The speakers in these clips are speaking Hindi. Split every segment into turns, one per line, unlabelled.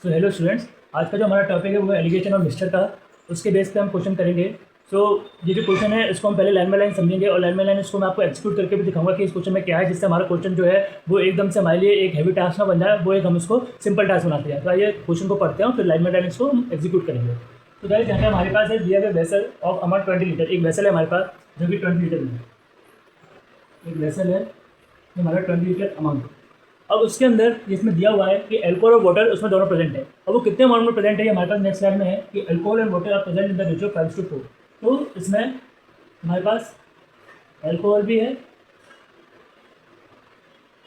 सो हेलो स्टूडेंट्स, आज का जो हमारा टॉपिक है वो एलिगेशन और मिक्सचर का। उसके बेस पे हम क्वेश्चन करेंगे। सो ये जो क्वेश्चन है इसको हम पहले लाइन बाय लाइन समझेंगे और लाइन बाय लाइन इसको मैं आपको एक्सिक्यूट करके भी दिखाऊंगा कि इस क्वेश्चन में क्या है, जिससे हमारा क्वेश्चन जो है वो एकदम से हमारे लिए एक हैवी टास्क ना बन जाए, वो एक हम इसको सिंपल टास्क बनाते हैं। तो आइए क्वेश्चन को पढ़ते हैं फिर लाइन बाय लाइन इसको हम एग्जीक्यूट करेंगे। तो गाइस यहाँ पे हमारे पास है दिया गया वेसल ऑफ अमाउंट 20 लीटर। एक वेसल है हमारे पास जो कि 20 लीटर में, एक वेसल है जो हमारा 20 लीटर अमाउंट। अब उसके अंदर इसमें दिया हुआ है कि अल्कोहल और वाटर उसमें दोनों प्रेजेंट है। अब वो कितने अमाउंट में प्रेजेंट है ये हमारे पास नेक्स्ट स्लाइड में है कि alcohol and water are present in the ratio 5:4। तो इसमें हमारे पास अल्कोहल भी है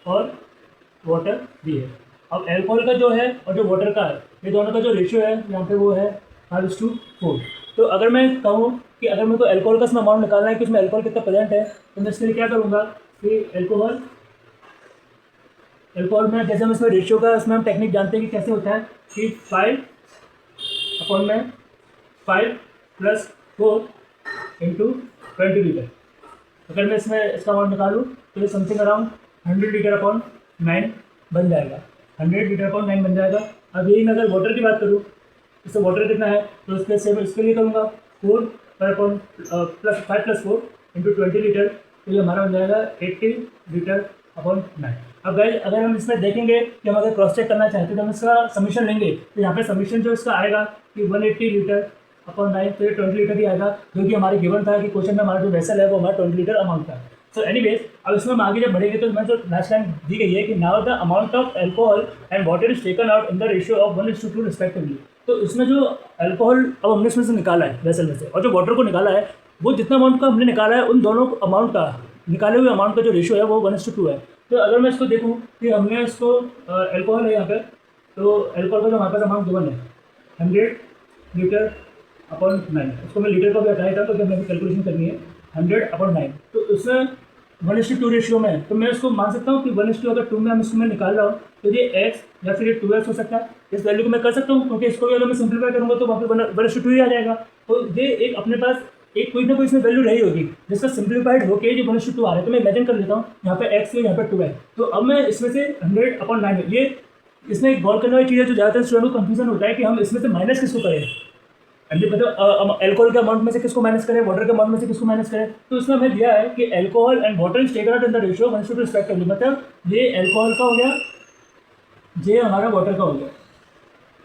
और वाटर भी है। अब अल्कोहल का जो है और जो वाटर का है, ये दोनों का जो रेशियो है यहाँ पे वो है 5:4। तो अगर मैं कहूँ कि अगर मेरे को अल्कोहल का इसमें अमाउंट निकालना है कि उसमें अल्कोहल कितना प्रेजेंट है, तो मैं इसके लिए क्या करूँगा कि अल्कोहल में जैसे हम इसमें रेशियो का इसमें हम टेक्निक जानते हैं कि कैसे होता है कि 5 + 4 × 20 लीटर। अगर मैं इसमें इसका अमाउंट निकालूँ तो ये समथिंग अराउंड 100 लीटर अपॉन 9 बन जाएगा। 100 लीटर अपॉन 9 बन जाएगा। अब यही मैं अगर वाटर की बात करूँ, इससे वाटर कितना है तो इसके से मैं इसके लिए करूँगा 4 अपॉन +5 + 4 × 20 लीटर। तो ये हमारा बन जाएगा 80 लीटर अपॉन 9। अब गाइस अगर हम इसमें देखेंगे कि हम अगर क्रॉस चेक करना चाहते हैं तो हम इसका समीशन लेंगे, तो यहाँ पे समीशन जो इसका आएगा कि 180 लीटर अपॉन 9, तो ये 20 लीटर ही आएगा, जो कि हमारे गिवन था कि क्वेश्चन में हमारा जो वेसल है वो हमारा 20 लीटर अमाउंट था। सो एनीवेज अब इसमें हम आगे जब बढ़ेंगे तो मैं जो लास्ट लाइन दी गई है कि now the amount of alcohol and water is taken out in the ratio of 1:2 respectively. तो इसमें जो अल्कोहल अब हमने इसमें से निकाला है वेसल में से, और जो वाटर को निकाला है, वो जितना अमाउंट का हमने निकाला है उन दोनों अमाउंट का निकाले हुए अमाउंट का जो रेशियो है वो 1:2 है। तो अगर मैं इसको देखूँ कि हमने इसको अल्कोहल है यहाँ पे, तो अल्कोहल का जो हमारे पास अमाउंट गिवन है 100 लीटर अपॉन 9, इसको मैं लीटर का भी हटाया था तो हमें कैलकुलेशन करनी है 100 अपॉन 9। तो इसमें 1:2 रेशियो में है, तो मैं इसको मान सकता हूँ कि 1:2 अगर 2 में हम इसको मैं निकाल रहा हूँ तो ये x या फिर ये 2x हो सकता है। इस वैल्यू को मैं कर सकता हूँ क्योंकि इसको भी अगर मैं सिंप्लीफाई करूँगा तो वहाँ पे 1:2 ही आ जाएगा। तो ये एक अपने पास एक कोई ना कोई इसमें वैल्यू रही होगी जिसका सिंप्लीफाइड होकर जो 1:2 आ रहा है। तो मैं इमेजिन कर लेता हूँ यहाँ पे x है, यहाँ पे 2 है। तो अब मैं इसमें से 100 अपॉन 9, ये इसमें एक गौर करने वाली चीज़ है जो ज़्यादातर स्टूडेंट को कंफ्यूजन होता है कि हम इसमें से माइनस किसको करें, मतलब अल्कोहल के अमाउंट में से किसको माइनस करें, वाटर के अमाउंट में से किसको माइनस करें। तो इसमें हमें दिया है कि alcohol and water is taken out in the ratio 1:2 respectively, मतलब ये अल्कोहल का हो गया, ये हमारा वाटर का हो गया।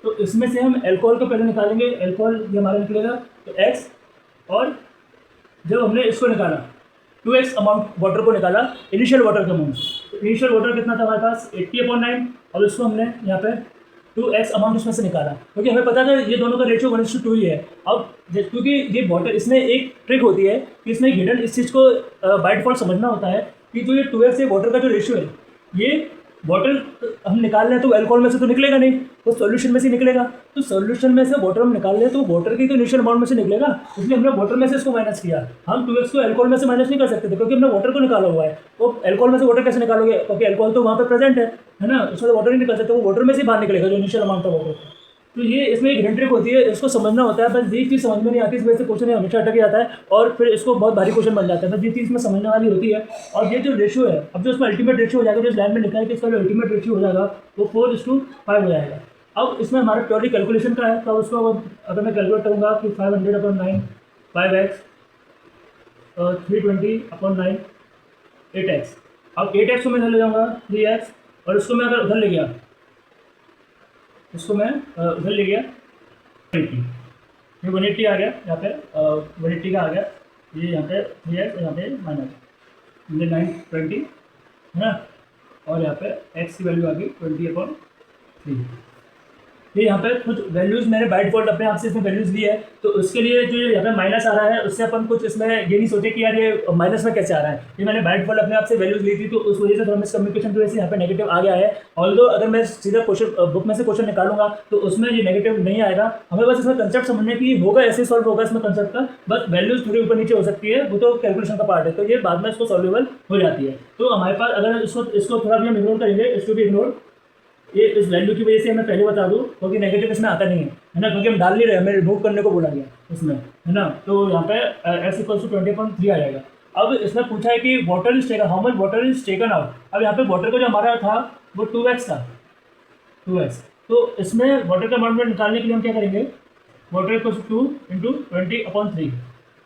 तो इसमें से हम अल्कोहल को पहले निकालेंगे, अल्कोहल ये हमारा निकलेगा तो x, और जब हमने इसको निकाला 2x अमाउंट वाटर को निकाला इनिशियल वाटर के अमाउंट, तो इनिशियल वाटर कितना था हमारे पास 80/9, और इसको हमने यहाँ पे 2x अमाउंट इसमें से निकाला क्योंकि हमें पता था ये दोनों का रेशियो 1:2 ही है। अब क्योंकि ये वाटर, इसमें एक ट्रिक होती है कि इसमें हिडन इस चीज़ को बाय डिफॉल्ट समझना होता है कि जो ये 2x है वाटर का जो रेशियो है, ये वाटर हम निकाल रहे हैं तो अल्कोहल में से तो निकलेगा नहीं, तो सॉल्यूशन में से निकलेगा। तो सॉल्यूशन में से वाटर हम निकाल रहे हैं तो वाटर की तो इनिशियल अमाउंट में से निकलेगा, इसलिए हमने वाटर में से इसको माइनस किया। हम 2x को अल्कोहल में से माइनस नहीं कर सकते थे क्योंकि हमने वाटर को निकाला हुआ है। तो अल्कोहल में से वाटर कैसे निकालोगे, क्योंकि अल्कोहल तो वहाँ पर प्रेजेंट है ना, उसमें तो वाटर नहीं निकल सकते, वो वाटर में से बाहर निकलेगा जो इनिशियल अमाउंट था वाटर। तो ये इसमें एक हिडन ट्रिक होती है, इसको समझना होता है। बस ये चीज़ समझ में नहीं आती, इस वजह से क्वेश्चन हमेशा अटक जाता है और फिर इसको बहुत भारी क्वेश्चन बन जाता है। बस ये चीज़ में समझने वाली होती है। और ये जो रेशियो है, अब जो इसमें अल्टीमेट रेशियो हो जाएगा, जो इस लाइन में लिखा है कि इसका जो अल्टीमेट रेशियो हो जाएगा वो 4:5 हो जाएगा। अब इसमें हमारा प्योरली कैलकुलेशन का है, तो उसको अगर मैं कैलकुलेट करूँगा कि 500/9 5x 320/9 8x। अब 8x को मैं इधर ले जाऊँगा 3x, और इसको मैं अगर उधर ले गया, इसको मैं उधर ले गया 180, ये 180 आ गया, यहाँ पे 180 का आ गया, ये यहाँ पे 3x, यहाँ पे माइनस 920 है ना, और यहाँ पे x की वैल्यू आ गई 20/3। ये यहाँ पे कुछ वैल्यूज़ मैंने बाय डिफॉल्ट अपने आप से इसमें वैल्यूज़ ली है, तो उसके लिए जो यहाँ पे माइनस आ रहा है उससे अपन कुछ इसमें ये नहीं सोचे कि यार ये माइनस में कैसे आ रहा है। ये मैंने बाय डिफॉल्ट अपने आप से वैल्यूज़ ली थी, तो उस वजह से थोड़ा मिसकम्युनिकेशन की वजह से यहाँ पे नेगेटिव आ गया है। ऑल्दो अगर मैं सीधा क्वेश्चन बुक में से क्वेश्चन निकालूंगा तो उसमें ये नेगेटिव नहीं आएगा। हमें बस इसमें कंसेप्ट समझने की होगा, ऐसे सॉल्व होगा इसमें कंसेप्ट का, बस वैल्यूज़ थोड़ी ऊपर नीचे हो सकती है, वो तो कैलकुलेशन का पार्ट है, तो ये बाद में इसको सॉल्वेबल हो जाती है। तो हमारे पास अगर इसको थोड़ा भी हम इग्नोर करेंगे, इसको भी इग्नोर, ये इस वैल्यू की वजह से मैं पहले बता दूं क्योंकि नेगेटिव इसमें आता नहीं है ना, क्योंकि हम डाल नहीं रहे, हमें रिमूव करने को बोला गया इसमें, है ना। तो यहाँ पे x = 20/3 आ जाएगा। अब इसमें पूछा है कि water is taken, how much water is taken out. अब यहाँ पे वाटर का जो हमारा था वो 2x था, 2x, तो इसमें वाटर का अमाउंट निकालने के लिए हम क्या करेंगे, वाटर इक्वल्स 2 इंटू 20/3।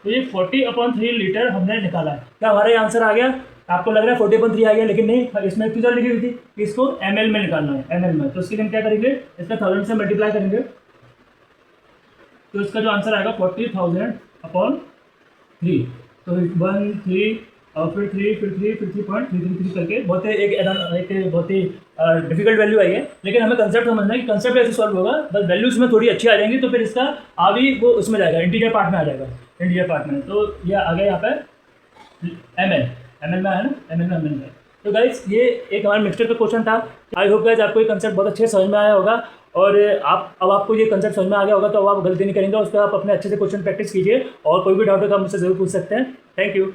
तो ये 40/3 लीटर हमने निकाला है। क्या हमारा ये आंसर आ गया? आपको लग रहा है 40/3 आ गया, लेकिन नहीं, इसमें एक चीज़ और लिखी हुई थी कि इसको ml में निकालना है, ml में। तो इसके लिए हम क्या करेंगे, इसका 1000 से मल्टीप्लाई करेंगे, तो इसका जो आंसर आएगा 40,000/3। तो 1 3 और फिर 3 फिर 3 फिर 3.333 करके बहुत ही एक बहुत ही डिफिकल्ट वैल्यू आई है, लेकिन हमें कंसेप्ट समझना है कि कंसेप्ट ऐसे सॉल्व होगा, बस वैल्यूज में थोड़ी अच्छी आ जाएंगी, तो फिर इसका आवी वो उसमें जाएगा, इंटीजर पार्ट में आ जाएगा, इंटीजर पार्ट में। तो ये आ गया यहाँ पर एमएल में है ना, एमएल में। तो गाइस ये एक हमारा मिक्सचर का क्वेश्चन था। आई होप गाइस आपको ये कंसेप्ट बहुत अच्छे से समझ में आया होगा, और आपको ये कंसेप्ट समझ में आ गया होगा, तो अब आप गलती नहीं करेंगे, उस पर आप अपने अच्छे से क्वेश्चन प्रैक्टिस कीजिए, और कोई भी डाउट है तो आप मुझसे जरूर पूछ सकते हैं। Thank you.